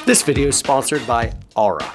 This video is sponsored by Aura.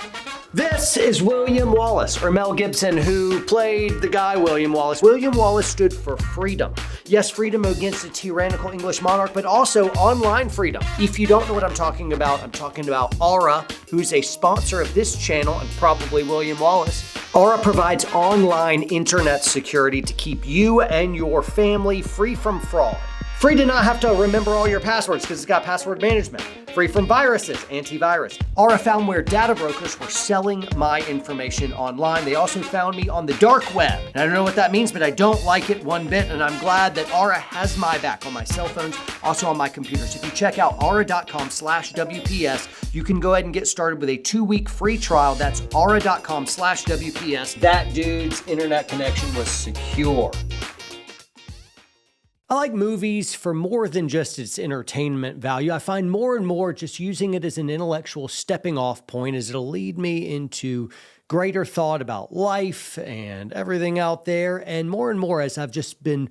This is William Wallace, or Mel Gibson, who played the guy William Wallace. William Wallace stood for freedom. Yes, freedom against a tyrannical English monarch, but also online freedom. If you don't know what I'm talking about Aura, who's a sponsor of this channel and probably William Wallace. Aura provides online internet security to keep you and your family free from fraud. Free to not have to remember all your passwords because it's got password management. Free from viruses, antivirus. Aura found where data brokers were selling my information online. They also found me on the dark web. And I don't know what that means, but I don't like it one bit. And I'm glad that Aura has my back on my cell phones, also on my computers. If you check out aura.com/WPS, you can go ahead and get started with a 2-week free trial. That's aura.com/WPS. That dude's internet connection was secure. I like movies for more than just its entertainment value. I find more and more just using it as an intellectual stepping off point as it'll lead me into greater thought about life and everything out there. And more as I've just been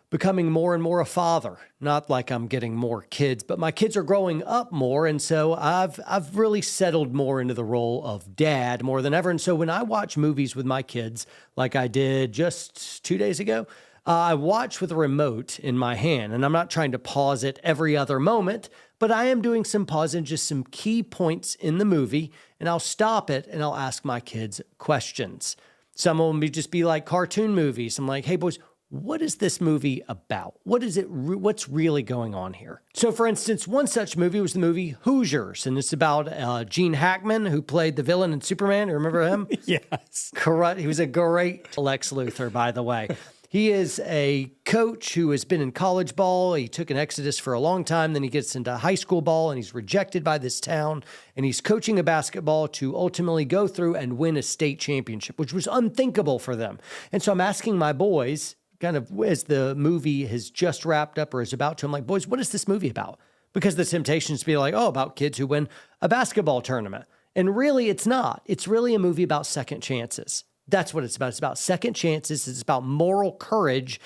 becoming more and more a father. Not like I'm getting more kids, but my kids are growing up more. And so I've really settled more into the role of dad more than ever. And so when I watch movies with my kids, like I did just 2 days ago, I watch with a remote in my hand, and I'm not trying to pause it every other moment, but I am doing some pausing, just some key points in the movie, and I'll stop it and I'll ask my kids questions. Some of them just be like cartoon movies. I'm like, hey boys, what is this movie about? What's really going on here? So for instance, one such movie was the movie Hoosiers, and it's about Gene Hackman, who played the villain in Superman. You remember him? Yes. Correct. He was a great Lex Luthor, by the way. He is a coach who has been in college ball. He took an exodus for a long time. Then he gets into high school ball and he's rejected by this town. And he's coaching a basketball to ultimately go through and win a state championship, which was unthinkable for them. And so I'm asking my boys, kind of as the movie has just wrapped up or is about to, I'm like, boys, what is this movie about? Because the temptation is to be like, oh, about kids who win a basketball tournament. And really, it's not. It's really a movie about second chances. That's what it's about. It's about second chances. It's about moral courage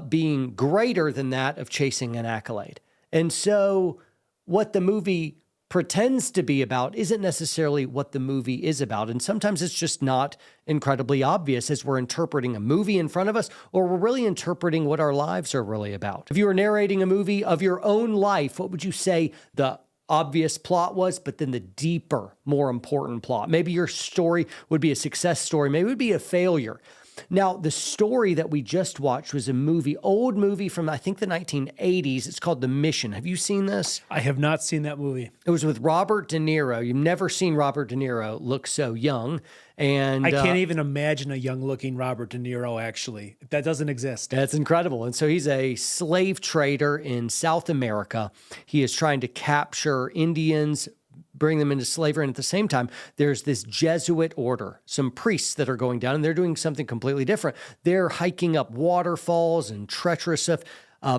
being greater than that of chasing an accolade. And so what the movie pretends to be about isn't necessarily what the movie is about. And sometimes it's just not incredibly obvious as we're interpreting a movie in front of us, or we're really interpreting what our lives are really about. If you were narrating a movie of your own life, what would you say the obvious plot was, but then the deeper, more important plot? Maybe your story would be a success story. Maybe it would be a failure. Now, the story that we just watched was a old movie from, I think, the 1980s. It's called The Mission. Have you seen this? I have not seen that movie. It was with Robert De Niro. You've never seen Robert De Niro look so young. And I can't even imagine a young-looking Robert De Niro, actually. That doesn't exist. That's incredible. And so he's a slave trader in South America. He is trying to capture Indians, bring them into slavery. And at the same time, there's this Jesuit order, some priests that are going down, and they're doing something completely different. They're hiking up waterfalls and treacherous stuff,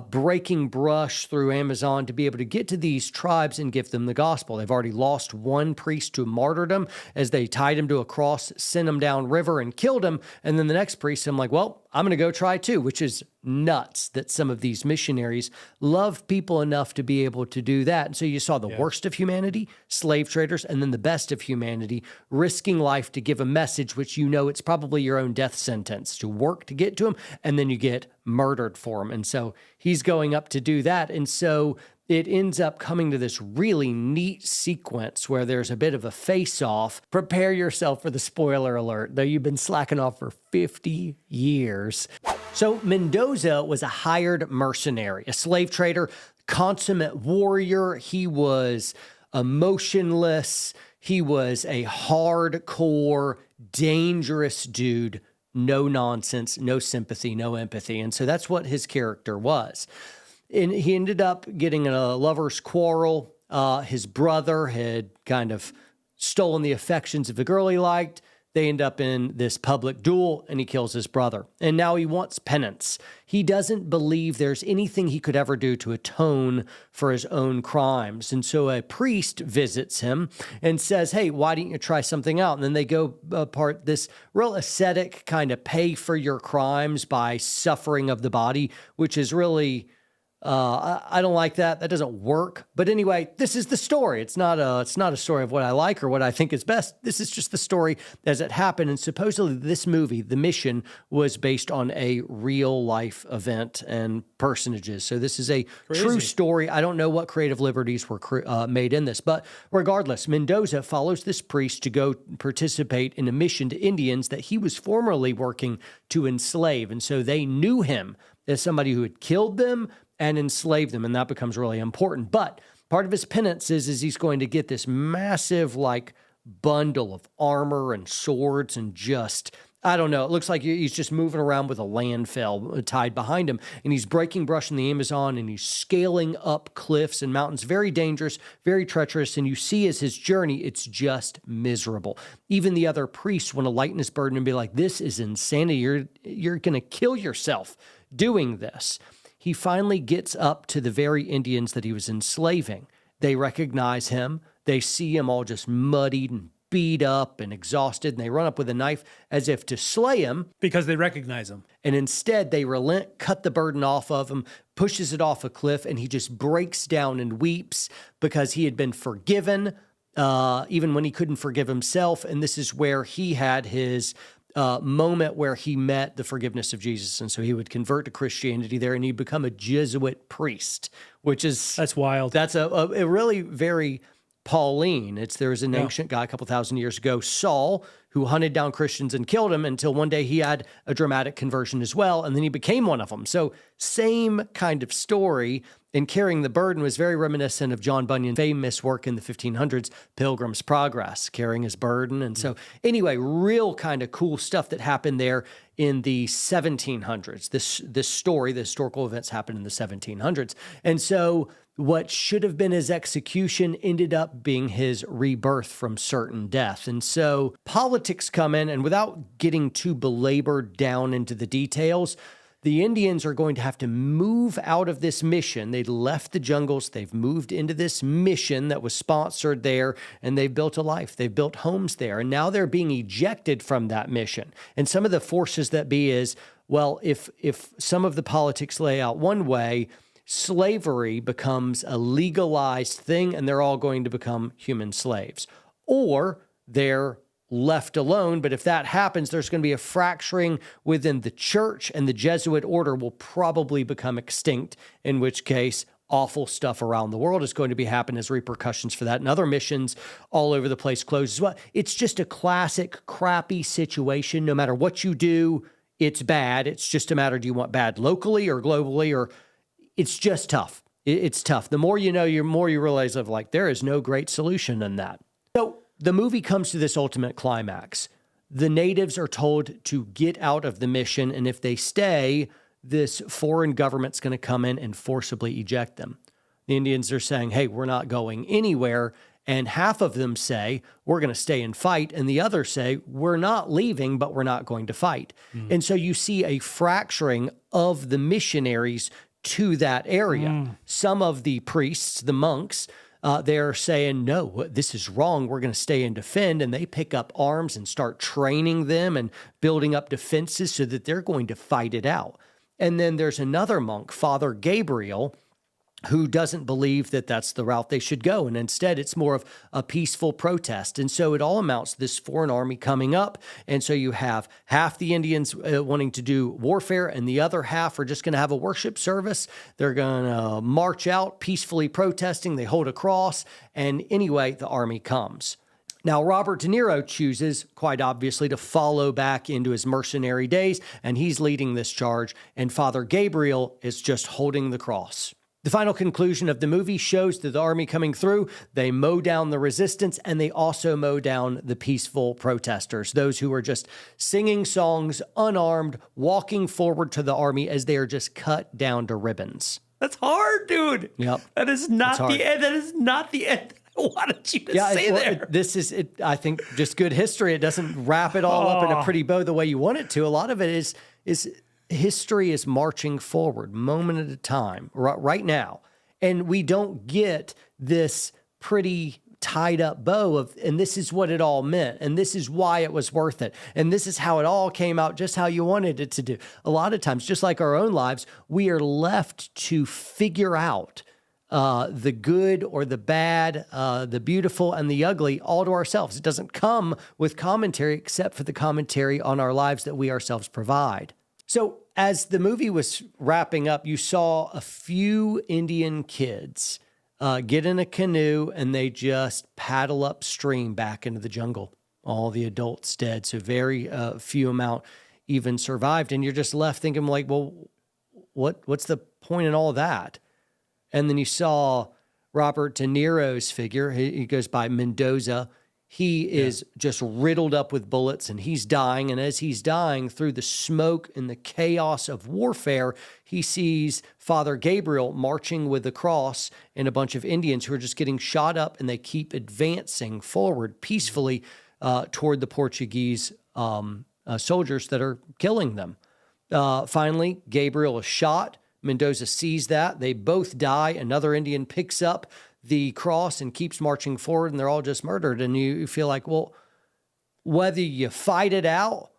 breaking brush through Amazon to be able to get to these tribes and give them the gospel. They've already lost one priest to martyrdom as they tied him to a cross, sent him down river and killed him. And then the next priest, I'm like, well, I'm going to go try too, which is nuts that some of these missionaries love people enough to be able to do that. And so you saw the worst of humanity, slave traders, and then the best of humanity, risking life to give a message, which you know it's probably your own death sentence, to work to get to him, and then you get murdered for him. And so he's going up to do that. And so it ends up coming to this really neat sequence where there's a bit of a face-off. Prepare yourself for the spoiler alert, though you've been slacking off for 50 years. So Mendoza was a hired mercenary, a slave trader, consummate warrior. He was emotionless. He was a hardcore, dangerous dude. No nonsense, no sympathy, no empathy. And so that's what his character was. And he ended up getting in a lover's quarrel. His brother had kind of stolen the affections of the girl he liked. They end up in this public duel, and he kills his brother. And now he wants penance. He doesn't believe there's anything he could ever do to atone for his own crimes. And so a priest visits him and says, hey, why don't you try something out? And then they go apart this real ascetic kind of pay for your crimes by suffering of the body, which is really I don't like that. That doesn't work. But anyway, this is the story. It's not a story of what I like or what I think is best. This is just the story as it happened. And supposedly this movie, The Mission, was based on a real life event and personages. So this is a true story. I don't know what creative liberties were made in this, but regardless, Mendoza follows this priest to go participate in a mission to Indians that he was formerly working to enslave. And so they knew him as somebody who had killed them and enslave them, and that becomes really important. But part of his penance is he's going to get this massive, like, bundle of armor and swords and just, I don't know, it looks like he's just moving around with a landfill tied behind him, and he's breaking brush in the Amazon, and he's scaling up cliffs and mountains. Very dangerous, very treacherous, and you see as his journey, it's just miserable. Even the other priests want to lighten his burden and be like, this is insanity. You're going to kill yourself doing this. He finally gets up to the very Indians that he was enslaving. They recognize him. They see him all just muddied and beat up and exhausted, and they run up with a knife as if to slay him. Because they recognize him. And instead, they relent, cut the burden off of him, pushes it off a cliff, and he just breaks down and weeps because he had been forgiven, even when he couldn't forgive himself. And this is where he had his moment where he met the forgiveness of Jesus. And so he would convert to Christianity there, and he'd become a Jesuit priest, which is... That's wild. That's a really very Pauline. There was an ancient guy a couple thousand years ago, Saul, who hunted down Christians and killed them until one day he had a dramatic conversion as well, and then he became one of them. So same kind of story, and carrying the burden was very reminiscent of John Bunyan's famous work in the 1500s, Pilgrim's Progress, carrying his burden. And so anyway, real kind of cool stuff that happened there in the 1700s. This story, the historical events happened in the 1700s. And so what should have been his execution ended up being his rebirth from certain death. And so politics come in, and without getting too belabored down into the details, the Indians are going to have to move out of this mission. They left the jungles. They've moved into this mission that was sponsored there, and they've built a life. They've built homes there, and now they're being ejected from that mission. And some of the forces that be is, well, if some of the politics lay out one way, slavery becomes a legalized thing, and they're all going to become human slaves. Or they're left alone. But if that happens, there's going to be a fracturing within the church, and the Jesuit order will probably become extinct, in which case awful stuff around the world is going to be happening as repercussions for that. And other missions all over the place close as well. It's just a classic crappy situation. No matter what you do, it's bad. It's just a matter, do you want bad locally or globally, or it's just tough. It's tough. The more you know, the more you realize of like, there is no great solution in that. So the movie comes to this ultimate climax. The natives are told to get out of the mission, and if they stay, this foreign government's going to come in and forcibly eject them. The Indians are saying, hey, we're not going anywhere, and half of them say, we're going to stay and fight, and the others say, we're not leaving, but we're not going to fight. And so you see a fracturing of the missionaries to that area. Some of the priests, the monks, they're saying, no, this is wrong. We're going to stay and defend. And they pick up arms and start training them and building up defenses so that they're going to fight it out. And then there's another monk, Father Gabriel, who doesn't believe that that's the route they should go. And instead, it's more of a peaceful protest. And so it all amounts to this foreign army coming up. And so you have half the Indians wanting to do warfare, and the other half are just going to have a worship service. They're going to march out peacefully protesting. They hold a cross. And anyway, the army comes. Now, Robert De Niro chooses, quite obviously, to follow back into his mercenary days, and he's leading this charge. And Father Gabriel is just holding the cross. The final conclusion of the movie shows that the army coming through, they mow down the resistance, and they also mow down the peaceful protesters, those who are just singing songs, unarmed, walking forward to the army as they are just cut down to ribbons. That's hard, dude. Yep. That is not the end. That is not the end. I wanted you to say there. This is, I think, just good history. It doesn't wrap it all up in a pretty bow the way you want it to. A lot of it is history is marching forward, moment at a time, right now. And we don't get this pretty tied up bow of, and this is what it all meant, and this is why it was worth it, and this is how it all came out just how you wanted it to do. A lot of times, just like our own lives, we are left to figure out the good or the bad, the beautiful and the ugly all to ourselves. It doesn't come with commentary except for the commentary on our lives that we ourselves provide. So as the movie was wrapping up, you saw a few Indian kids get in a canoe and they just paddle upstream back into the jungle. All the adults dead. So very few amount even survived. And you're just left thinking like, well, what's the point in all of that? And then you saw Robert De Niro's figure. He goes by Mendoza. He is just riddled up with bullets and he's dying. And as he's dying, through the smoke and the chaos of warfare, he sees Father Gabriel marching with the cross and a bunch of Indians who are just getting shot up, and they keep advancing forward peacefully toward the Portuguese soldiers that are killing them. Finally, Gabriel is shot. Mendoza sees that. They both die. Another Indian picks up the cross and keeps marching forward, and they're all just murdered. And you feel like, well, whether you fight it out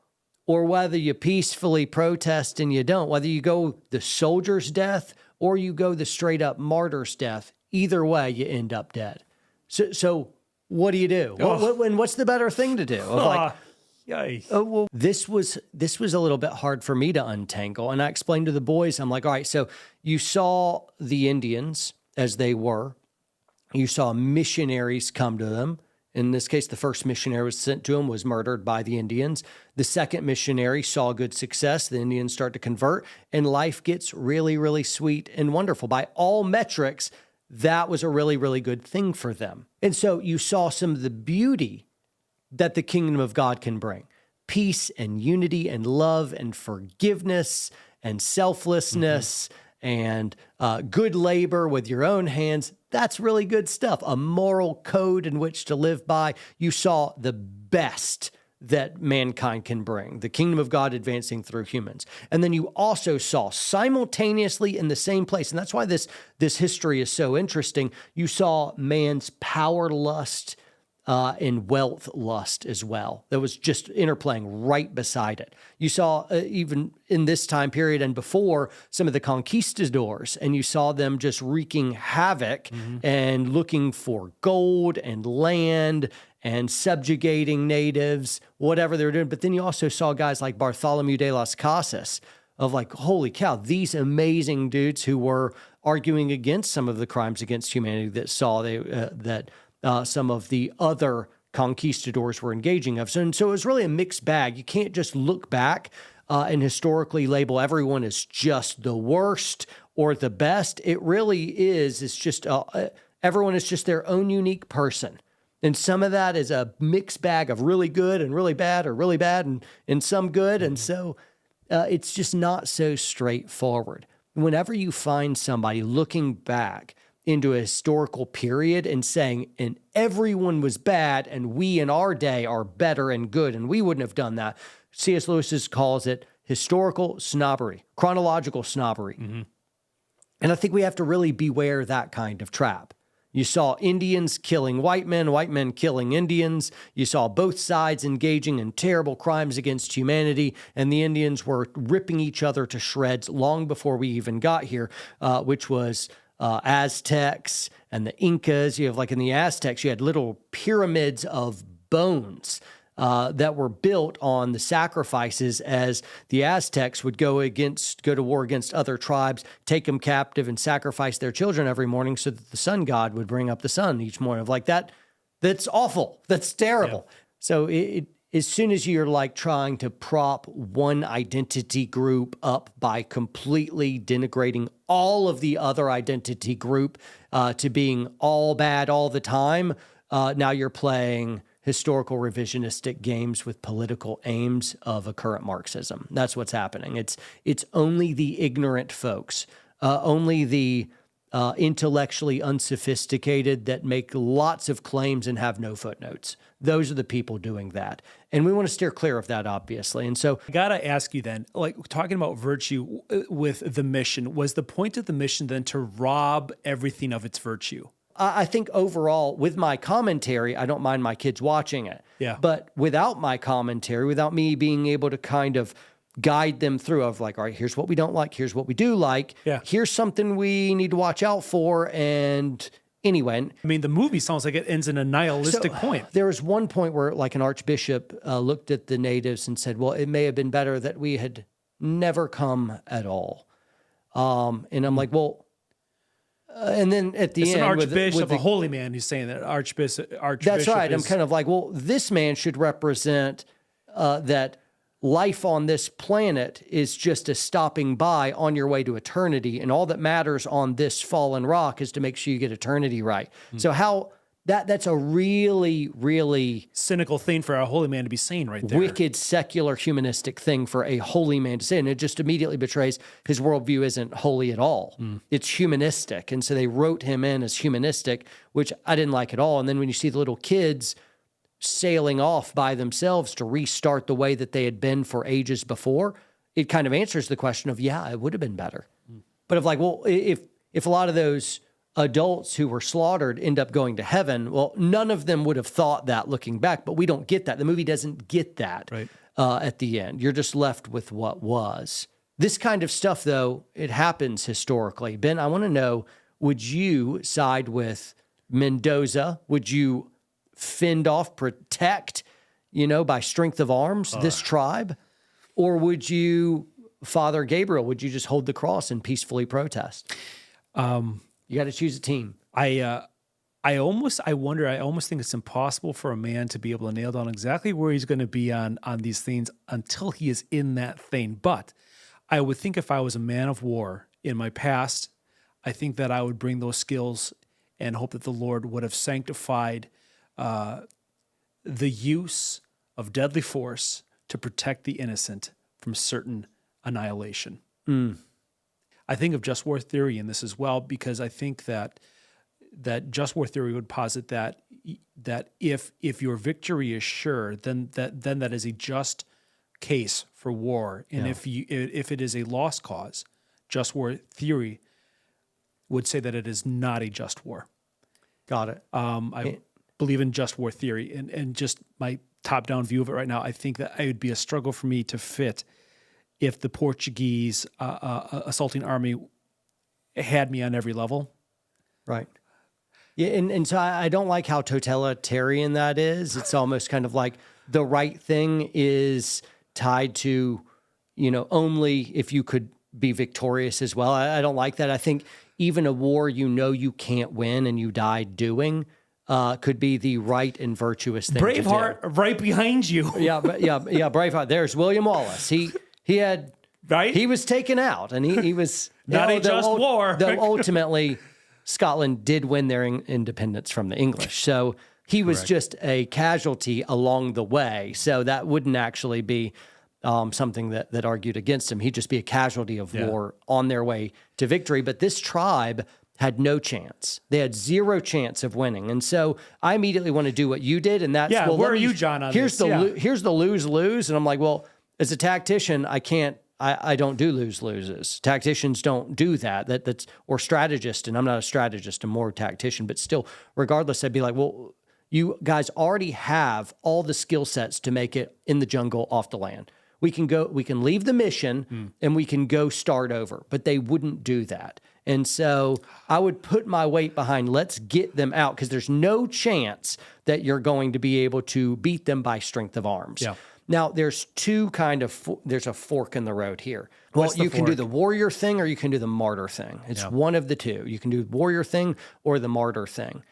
or whether you peacefully protest and you don't, whether you go the soldier's death or you go the straight up martyr's death, either way, you end up dead. So what do you do? And what's the better thing to do? Well, this was a little bit hard for me to untangle. And I explained to the boys, I'm like, all right, so you saw the Indians as they were. You saw missionaries come to them. In this case, the first missionary was sent to them was murdered by the Indians. The second missionary saw good success. The Indians start to convert, and life gets really, really sweet and wonderful. By all metrics, that was a really, really good thing for them. And so you saw some of the beauty that the kingdom of God can bring. Peace and unity and love and forgiveness and selflessness and good labor with your own hands. That's really good stuff. A moral code in which to live by. You saw the best that mankind can bring, the kingdom of God advancing through humans. And then you also saw simultaneously in the same place, and that's why this history is so interesting, you saw man's power lust and wealth lust as well. That was just interplaying right beside it. You saw even in this time period and before some of the conquistadors, and you saw them just wreaking havoc and looking for gold and land and subjugating natives, whatever they were doing. But then you also saw guys like Bartholomew de las Casas of like, holy cow, these amazing dudes who were arguing against some of the crimes against humanity that saw that some of the other conquistadors were engaging of. So it was really a mixed bag. You can't just look back and historically label everyone as just the worst or the best. It really is. It's just everyone is just their own unique person. And some of that is a mixed bag of really good and really bad, or really bad and some good. And so it's just not so straightforward. Whenever you find somebody looking back into a historical period and saying, and everyone was bad and we in our day are better and good and we wouldn't have done that, C.S. Lewis calls it historical snobbery, chronological snobbery. And I think we have to really beware that kind of trap. You saw Indians killing white men killing Indians. You saw both sides engaging in terrible crimes against humanity, and the Indians were ripping each other to shreds long before we even got here, which was Aztecs and the Incas. You have, like in the Aztecs, you had little pyramids of bones that were built on the sacrifices as the Aztecs would go to war against other tribes, take them captive and sacrifice their children every morning so that the sun god would bring up the sun each morning. Like that's awful. That's terrible. Yeah. So as soon as you're like trying to prop one identity group up by completely denigrating all of the other identity group to being all bad all the time, now you're playing historical revisionistic games with political aims of a current Marxism. That's what's happening. It's only the ignorant folks, only the intellectually unsophisticated that make lots of claims and have no footnotes. Those are the people doing that. And we want to steer clear of that, obviously. And so I got to ask you then, like talking about virtue with the mission, was the point of the mission then to rob everything of its virtue? I think overall, with my commentary, I don't mind my kids watching it. Yeah. But without my commentary, without me being able to kind of guide them through of like, all right, here's what we don't like, here's what we do like, Yeah. here's something we need to watch out for. And anyway. I mean, the movie sounds like it ends in a nihilistic point. There was one point where like an archbishop looked at the natives and said, well, it may have been better that we had never come at all. And I'm like, well, and then at the It's end, an archbishop, with the, a holy man who's saying that archbishop. that's right. I'm kind of like, well, this man should represent that life on this planet is just a stopping by on your way to eternity, and all that matters on this fallen rock is to make sure you get eternity right. So how that's a really, really cynical thing for a holy man to be saying right there. wicked, secular, humanistic thing for a holy man to say. And it just immediately betrays his worldview isn't holy at all. It's humanistic. And so they wrote him in as humanistic, which I didn't like at all. And then when you see the little kids sailing off by themselves to restart the way that they had been for ages before, it kind of answers the question of, yeah, it would have been better. But of like, well, if a lot of those adults who were slaughtered end up going to heaven, well, none of them would have thought that looking back, but we don't get that. The movie doesn't get that Right. At the end. You're just left with what was. This kind of stuff, though, it happens historically. Ben, I want to know, would you side with Mendoza? Would you fend off, protect, by strength of arms, this tribe? Or would you, Father Gabriel, would you just hold the cross and peacefully protest? You got to choose a team. I almost think it's impossible for a man to be able to nail down exactly where he's going to be on these things until he is in that thing. But I would think if I was a man of war in my past, I think that I would bring those skills and hope that the Lord would have sanctified the use of deadly force to protect the innocent from certain annihilation. I think of just war theory in this as well, because I think that just war theory would posit that if your victory is sure, then that is a just case for war, and if it is a lost cause, just war theory would say that it is not a just war. Got it. I believe in just war theory, and just my top-down view of it right now, I think that it would be a struggle for me to fit if the Portuguese assaulting army had me on every level. Right. Yeah, and so I don't like how totalitarian that is. It's almost kind of like the right thing is tied to, only if you could be victorious as well. I don't like that. I think even a war you can't win and you die doing could be the right and virtuous thing Braveheart, to do. right behind you. Yeah, Braveheart. There's William Wallace. He had Right? He was taken out, and he was Not a just war. Though ultimately, Scotland did win their independence from the English, so he was just a casualty along the way. So that wouldn't actually be something that argued against him. He'd just be a casualty of war on their way to victory. But this tribe had no chance. They had zero chance of winning. And so I immediately want to do what you did, and that's where are you, John, on here's this? Here's the lose-lose, and I'm like, well, as a tactician, I don't do lose-loses. Tacticians don't do that. That's or strategist, and I'm not a strategist, I'm more a tactician, but still, regardless, I'd be like, well, you guys already have all the skill sets to make it in the jungle off the land. We can leave the mission and we can go start over, but they wouldn't do that. And so I would put my weight behind, let's get them out, because there's no chance that you're going to be able to beat them by strength of arms. Yeah. Now, there's there's a fork in the road here. Well, What's the you can do fork? the warrior thing or you can do the martyr thing. It's one of the two. You can do the warrior thing or the martyr thing.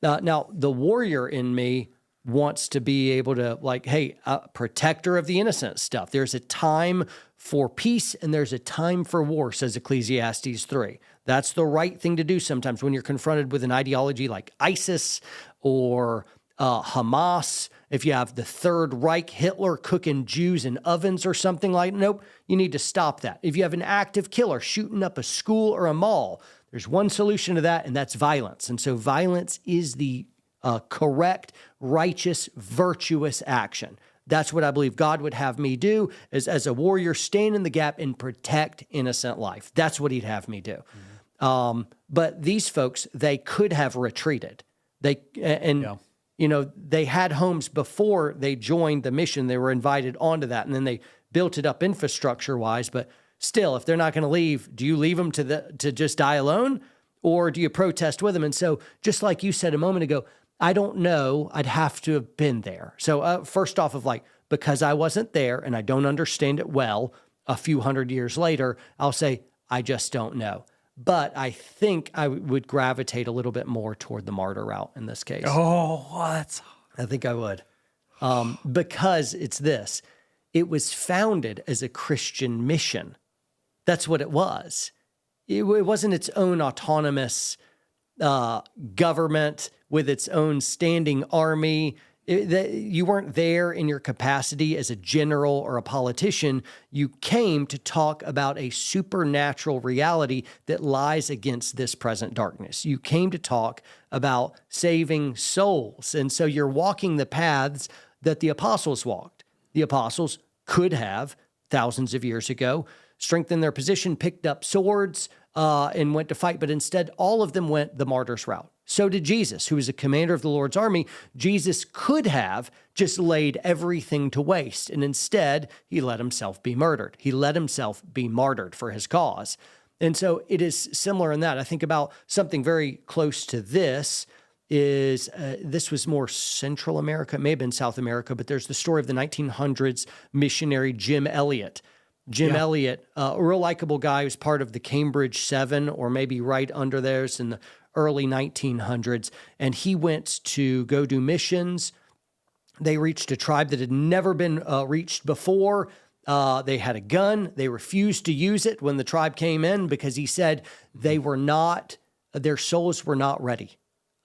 Now, the warrior in me wants to be able to, like, hey, protector of the innocent stuff. There's a time for peace and there's a time for war, says Ecclesiastes 3. That's the right thing to do sometimes when you're confronted with an ideology like ISIS or Hamas. If you have the Third Reich, Hitler cooking Jews in ovens or something like, nope, you need to stop that. If you have an active killer shooting up a school or a mall, there's one solution to that, and that's violence. And so violence is the correct, righteous, virtuous action. That's what I believe God would have me do as a warrior, stand in the gap and protect innocent life. That's what he'd have me do. But these folks, they could have retreated. They had homes before they joined the mission. They were invited onto that, and then they built it up infrastructure-wise. But still, if they're not going to leave, do you leave them to just die alone, or do you protest with them? And so, just like you said a moment ago, I don't know. I'd have to have been there. So first off, because I wasn't there and I don't understand it well, a few hundred years later, I'll say, I just don't know. But I think I would gravitate a little bit more toward the martyr route in this case. Oh, what? I think I would. Because it's this. It was founded as a Christian mission. That's what it was. It wasn't its own autonomous government with its own standing army. You weren't there in your capacity as a general or a politician. You came to talk about a supernatural reality that lies against this present darkness. You came to talk about saving souls. And so you're walking the paths that the apostles walked. The apostles could have, thousands of years ago, strengthened their position, picked up swords, and went to fight. But instead, all of them went the martyr's route. So did Jesus, who was a commander of the Lord's army. Jesus could have just laid everything to waste, and instead, he let himself be murdered. He let himself be martyred for his cause. And so it is similar in that. I think about something very close to this is, this was more Central America, it may have been South America, but there's the story of the 1900s missionary Jim Elliot. Jim Elliot, a real likable guy who's part of the Cambridge 7, or maybe right under theirs in the early 1900s. And he went to go do missions. They reached a tribe that had never been reached before. They had a gun. They refused to use it when the tribe came in because he said their souls were not ready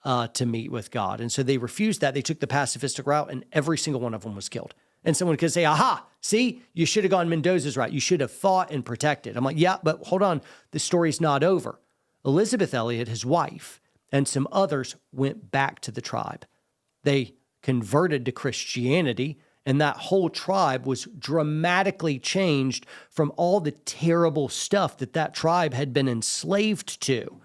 to meet with God. And so they refused that. They took the pacifistic route, and every single one of them was killed. And someone could say, aha, see, you should have gone Mendoza's route. You should have fought and protected. I'm like, yeah, but hold on. The story's not over. Elizabeth Elliot, his wife, and some others went back to the tribe. They converted to Christianity, and that whole tribe was dramatically changed from all the terrible stuff that tribe had been enslaved to.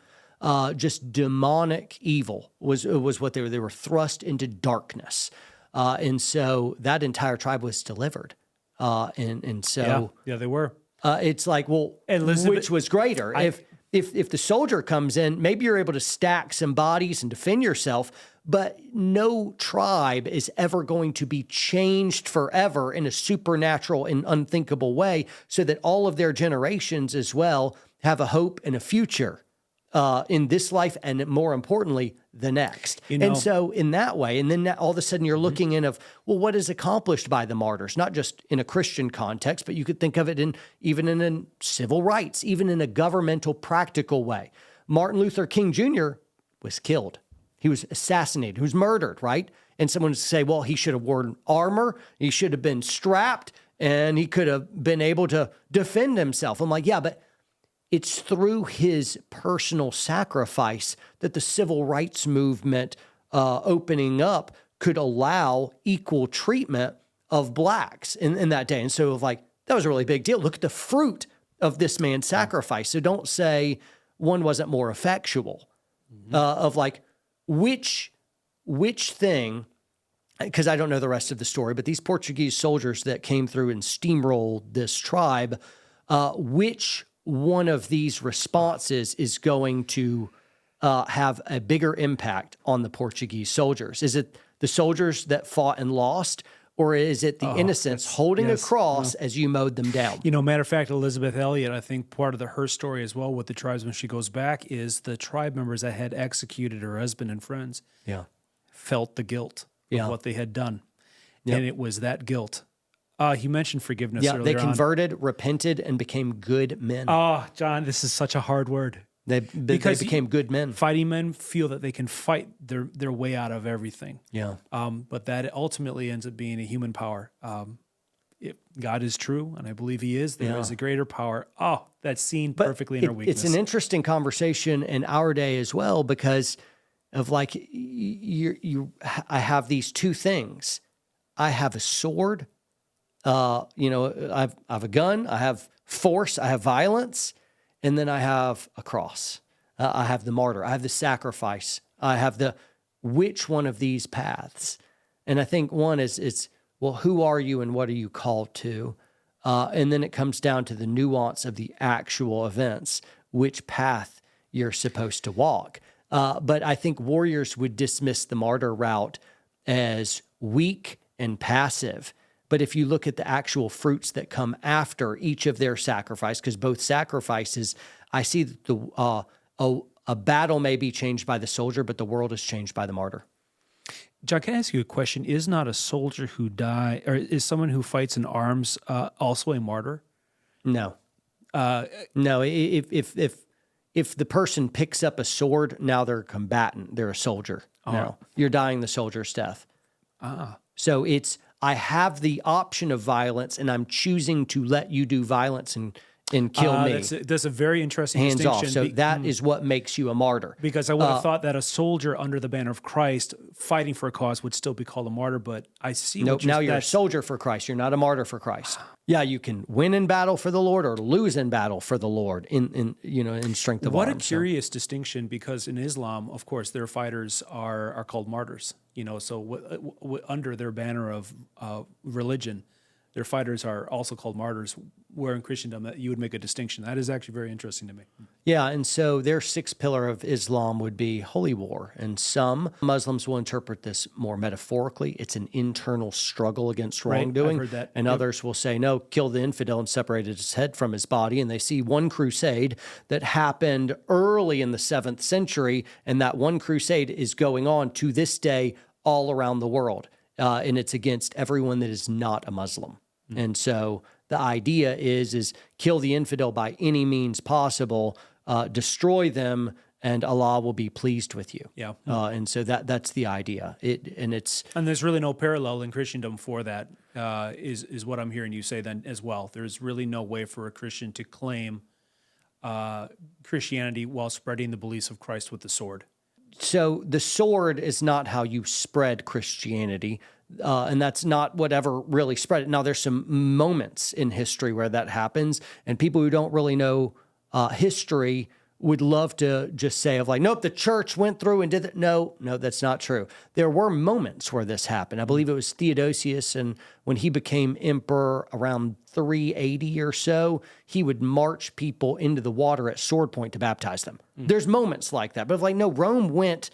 Just demonic evil was what they were. They were thrust into darkness. And so that entire tribe was delivered. And so yeah, they were. It's like, well, which was greater? If the soldier comes in, maybe you're able to stack some bodies and defend yourself, but no tribe is ever going to be changed forever in a supernatural and unthinkable way so that all of their generations as well have a hope and a future in this life, and more importantly, the next. And so in that way, and then all of a sudden you're looking in of, well, what is accomplished by the martyrs, not just in a Christian context, but you could think of it even in civil rights, even in a governmental, practical way. Martin Luther King Jr. was killed. He was assassinated. He was murdered, right? And someone would say, well, he should have worn armor. He should have been strapped, and he could have been able to defend himself. I'm like, yeah, but it's through his personal sacrifice that the civil rights movement opening up could allow equal treatment of blacks in that day. And so that was a really big deal. Look at the fruit of this man's sacrifice. So don't say one wasn't more effectual which thing, because I don't know the rest of the story, but these Portuguese soldiers that came through and steamrolled this tribe, which one of these responses is going to have a bigger impact on the Portuguese soldiers? Is it the soldiers that fought and lost, or is it the innocents holding a cross as you mowed them down? Matter of fact, Elizabeth Elliot, I think part of her story as well with the tribes when she goes back is the tribe members that had executed her husband and friends felt the guilt of what they had done. Yep. And it was that guilt. You mentioned forgiveness earlier. They converted, repented, and became good men. Oh, John, this is such a hard word. They became good men. Fighting men feel that they can fight their way out of everything. Yeah. But that ultimately ends up being a human power. If God is true, and I believe He is, there is a greiter power. Oh, that's seen perfectly in our weakness. It's an interesting conversation in our day as well because of I have these two things. I have a sword. I have a gun, I have force, I have violence, and then I have a cross. I have the martyr. I have the sacrifice. I have the which one of these paths. And I think one is well, who are you and what are you called to? And then it comes down to the nuance of the actual events, which path you're supposed to walk. But I think warriors would dismiss the martyr route as weak and passive. But if you look at the actual fruits that come after each of their sacrifice, because both sacrifices, I see that a battle may be changed by the soldier, but the world is changed by the martyr. John, can I ask you a question? Is not a soldier who die, or is someone who fights in arms also a martyr? No. No. If the person picks up a sword, now they're a combatant. They're a soldier. No, you're dying the soldier's death. So I have the option of violence, and I'm choosing to let you do violence and kill me. That's a very interesting hands distinction. off. So that is what makes you a martyr. Because I would have thought that a soldier under the banner of Christ fighting for a cause would still be called a martyr, but I see. Nope. Now you're a soldier for Christ. You're not a martyr for Christ. Yeah, you can win in battle for the Lord or lose in battle for the Lord in strength of What arm. a curious distinction, because in Islam, of course, their fighters are called martyrs. So under their banner of religion, their fighters are also called martyrs, where in Christendom you would make a distinction. That is actually very interesting to me. Yeah, and so their sixth pillar of Islam would be holy war. And some Muslims will interpret this more metaphorically. It's an internal struggle against wrongdoing. I've heard that. And others will say, no, kill the infidel and separate his head from his body. And they see one crusade that happened early in the 7th century, and that one crusade is going on to this day all around the world. And it's against everyone that is not a Muslim. And so the idea is kill the infidel by any means possible, destroy them, and Allah will be pleased with you. Yeah. And so that's the idea. And there's really no parallel in Christendom for that, is what I'm hearing you say then as well. There's really no way for a Christian to claim Christianity while spreading the beliefs of Christ with the sword. So the sword is not how you spread Christianity. And that's not whatever really spread it. Now, there's some moments in history where that happens, and people who don't really know history would love to just say nope, the church went through and did that. No, that's not true. There were moments where this happened. I believe it was Theodosius, and when he became emperor around 380 or so, he would march people into the water at sword point to baptize them. There's moments like that. But no, Rome went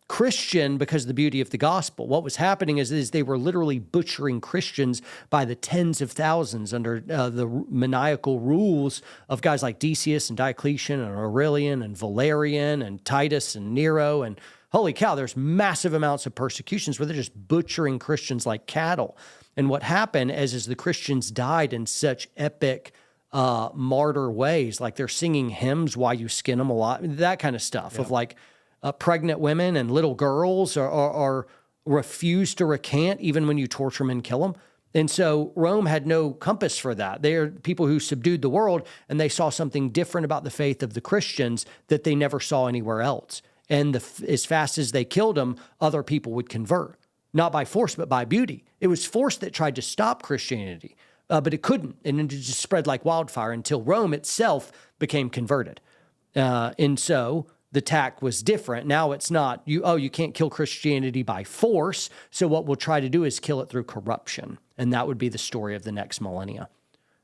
Christian because of the beauty of the gospel. What was happening is they were literally butchering Christians by the tens of thousands under the maniacal rules of guys like Decius and Diocletian and Aurelian and Valerian and Titus and Nero. And holy cow, there's massive amounts of persecutions where they're just butchering Christians like cattle. And what happened is the Christians died in such epic martyr ways, like they're singing hymns while you skin them alive, that kind of stuff of pregnant women and little girls are refused to recant even when you torture them and kill them. And so Rome had no compass for that. They are people who subdued the world, and they saw something different about the faith of the Christians that they never saw anywhere else. And as fast as they killed them, other people would convert, not by force, but by beauty. It was force that tried to stop Christianity, but it couldn't. And it just spread like wildfire until Rome itself became converted. And so the tack was different. Now it's not, you can't kill Christianity by force, so what we'll try to do is kill it through corruption. And that would be the story of the next millennia.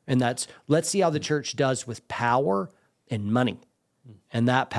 And let's see how the church does with power and money. And that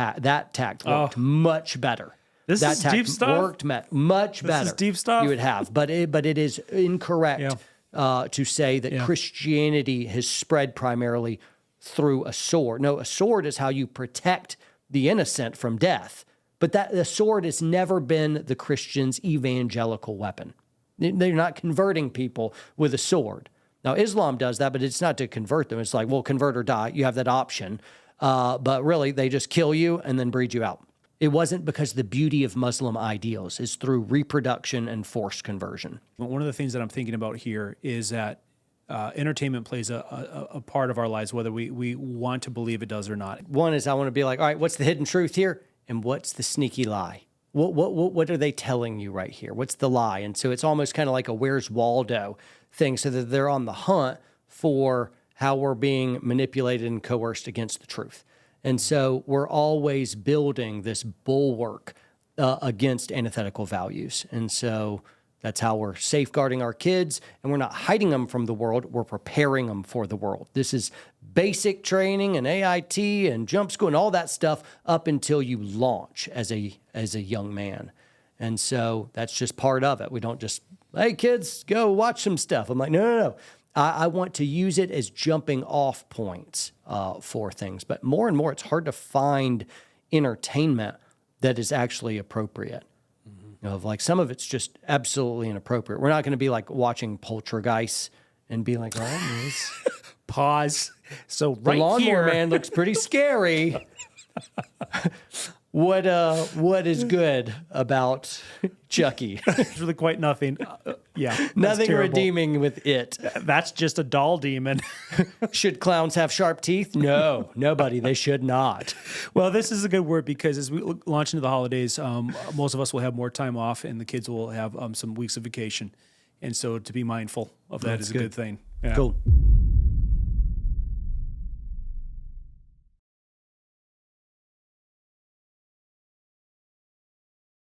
tact worked much better. This is deep stuff. Worked much better. This is deep stuff. You would have, but it is incorrect to say that Christianity has spread primarily through a sword. No, a sword is how you protect the innocent from death. But the sword has never been the Christian's evangelical weapon. They're not converting people with a sword. Now, Islam does that, but it's not to convert them. It's like, well, convert or die. You have that option. But really, they just kill you and then breed you out. It wasn't because the beauty of Muslim ideals is through reproduction and forced conversion. One of the things that I'm thinking about here is that entertainment plays a part of our lives, whether we want to believe it does or not. One is I want to be like, all right, what's the hidden truth here? And what's the sneaky lie? What are they telling you right here? What's the lie? And so it's almost kind of like a Where's Waldo thing, so that they're on the hunt for how we're being manipulated and coerced against the truth. And so we're always building this bulwark against antithetical values. And so that's how we're safeguarding our kids, and we're not hiding them from the world. We're preparing them for the world. This is basic training and AIT and jump school and all that stuff up until you launch as a young man. And so that's just part of it. We don't just, hey, kids, go watch some stuff. I'm like, no. I want to use it as jumping off points for things. But more and more, it's hard to find entertainment that is actually appropriate. Of like some of it's just absolutely inappropriate. We're not going to be like watching Poltergeist and be like, oh, Pause. So the right lawnmower here, man looks pretty scary. What is good about Chucky? there's really quite nothing. That's Nothing terrible. redeeming with it. That's just a doll demon. Should clowns have sharp teeth? No, nobody. They should not. Well, this is a good word because as we launch into the holidays, most of us will have more time off and the kids will have some weeks of vacation. And so to be mindful of that is a good thing. Yeah. Cool.